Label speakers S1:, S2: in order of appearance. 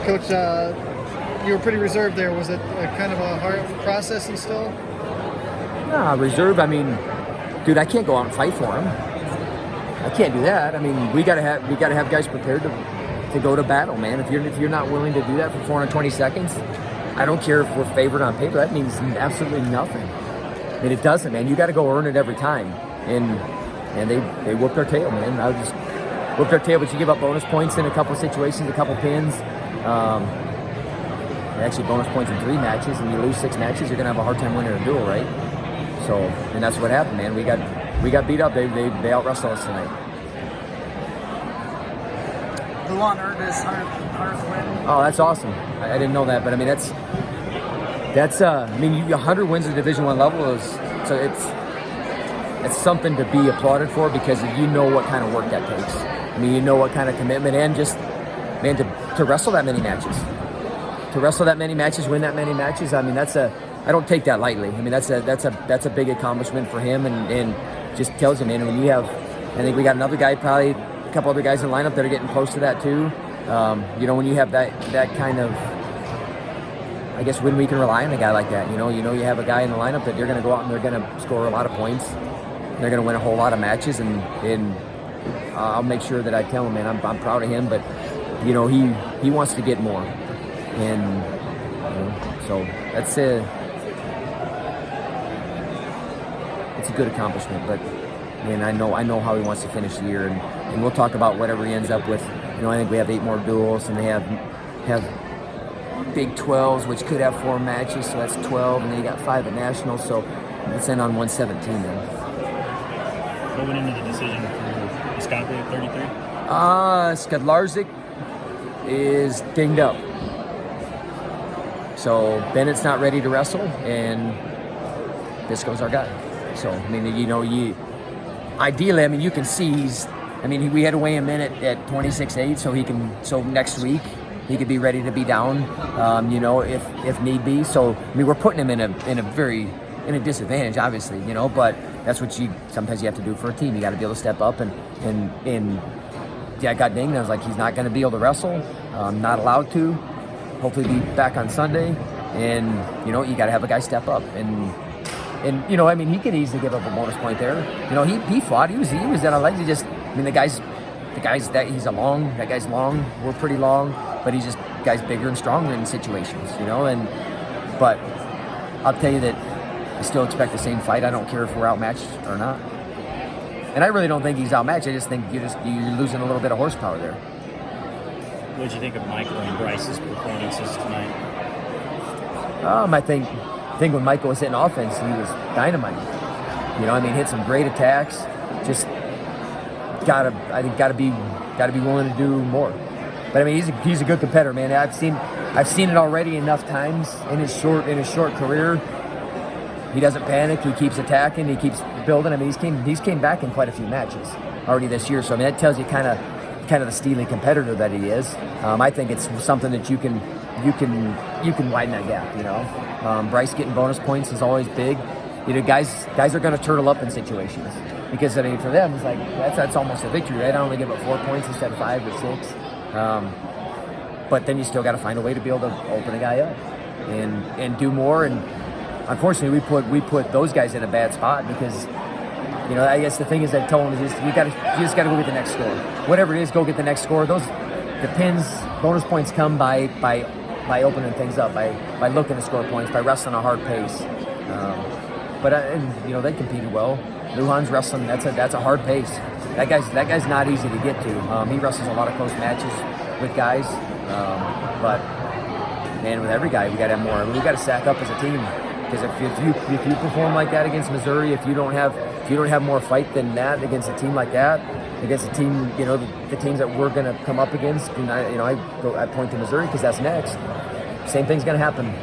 S1: Coach, you were pretty reserved there. Was it kind of a hard process still?
S2: Nah, reserve. I mean, dude, I can't go out and fight for him. I can't do that. I mean, we gotta have guys prepared to go to battle, man. If you're not willing to do that for 420 seconds, I don't care if we're favored on paper. That means absolutely nothing. I mean, it doesn't, man. You got to go earn it every time. And they whooped our tail, man. I just whooped our tail, but you give up bonus points in a couple of situations, a couple pins. Actually, bonus points in 3 matches, and you lose 6 matches, you're gonna have a hard time winning a duel, right? So, and that's what happened, man. We got beat up. They out wrestled us tonight.
S3: Who on earth is 100th win?
S2: Oh, that's awesome. I didn't know that, but I mean that's I mean 100 wins at Division I level is so it's something to be applauded for, because you know what kind of work that takes. I mean, you know what kind of commitment, and just, man, to wrestle that many matches. To wrestle that many matches, win that many matches, I mean, I don't take that lightly. I mean, that's a big accomplishment for him, and just tells you, man, when you have, I think we got another guy, probably a couple other guys in the lineup that are getting close to that too. You know, when you have that kind of, I guess, when we can rely on a guy like that, you know, you have a guy in the lineup that you're going to go out and they're going to score a lot of points. They're going to win a whole lot of matches, and I'll make sure that I tell him, man, I'm proud of him, but you know, he wants to get more, and you know, so it's a good accomplishment. But man, I know how he wants to finish the year, and we'll talk about whatever he ends up with. You know, I think we have 8 more duels, and they have Big 12s, which could have 4 matches, so that's 12, and then you got 5 at Nationals, so let's end on 117 then.
S4: What went into the decision for Skadler at 33?
S2: Skadlarczyk is dinged up. So Bennett's not ready to wrestle, and Bisco's our guy. So, I mean, you know, ideally, I mean, you can see we had to weigh him in at 26.8, so next week he could be ready to be down, you know, if need be. So, I mean, we're putting him in a disadvantage, obviously, you know, but that's what sometimes you have to do for a team. You got to be able to step up, and yeah, I got dinged. I was like, he's not going to be able to wrestle, not allowed to. Hopefully be back on Sunday, and you know, you got to have a guy step up, and you know, I mean, he could easily give up a bonus point there. You know, he fought. He was at our legs. He just, I mean, the guy's that he's long. That guy's long. We're pretty long, but guy's bigger and stronger in situations. You know, but I'll tell you that I still expect the same fight. I don't care if we're outmatched or not. And I really don't think he's outmatched. I just think you're losing a little bit of horsepower there.
S4: What did you think of Michael and Bryce's performances tonight?
S2: I think when Michael was hitting offense, he was dynamite. You know, I mean, hit some great attacks. Just gotta be willing to do more. But I mean, he's a good competitor, man. I've seen it already enough times in his short career. He doesn't panic. He keeps attacking. He keeps building. I mean, he's came back in quite a few matches already this year. So I mean, that tells you kind of the steely competitor that he is. I think it's something that you can widen that gap. You know, Bryce getting bonus points is always big. You know, guys are going to turtle up in situations, because I mean, for them, it's like that's almost a victory, right? I only give up 4 points instead of 5 or 6. But then you still got to find a way to be able to open a guy up and do more. And unfortunately, we put those guys in a bad spot, because, you know, I guess the thing is that told them is you just got to go get the next score. Whatever it is, go get the next score. The pins, bonus points come by opening things up, by looking to score points, by wrestling a hard pace. But you know, they competed well. Lujan's wrestling, that's a hard pace. That guy's not easy to get to. He wrestles a lot of close matches with guys. But man, with every guy, we got to have more. We got to stack up as a team. Because if you perform like that against Missouri, if you don't have more fight than that against a team like that, against a team, you know, the teams that we're going to come up against, and I point to Missouri because that's next. Same thing's going to happen